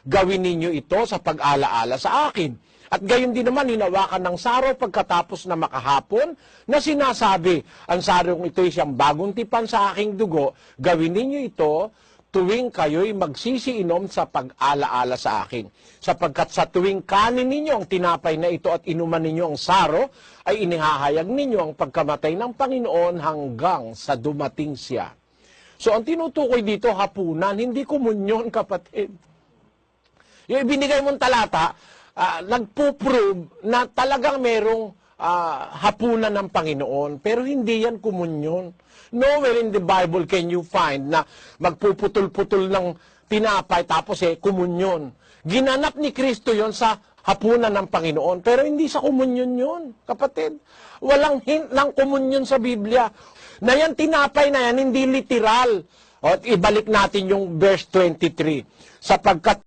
gawin ninyo ito sa pag-alaala sa akin. At gayon din naman, hinawakan ng saro pagkatapos na makahapon, na sinasabi, ang sarong ito ay siyang bagong tipan sa aking dugo, gawin ninyo ito tuwing kayo'y magsisiinom sa pag-alaala sa akin. Sapagkat sa tuwing kanin ninyo ang tinapay na ito at inuman ninyo ang saro, ay inihahayag ninyo ang pagkamatay ng Panginoon hanggang sa dumating siya. So ang tinutukoy dito, hapunan, hindi komunyon, kapatid. Yung ibinigay mong talata, nagpo-prove na talagang merong hapunan ng Panginoon, pero hindi yan komunyon. Nowhere in the Bible can you find na magpuputol-putol ng tinapay tapos komunyon. Ginanap ni Kristo yon sa hapunan ng Panginoon, pero hindi sa komunyon yon, kapatid. Walang hint ng komunyon sa Biblia. Na yan, tinapay na yan, hindi literal. O, ibalik natin yung verse 23. Sapagkat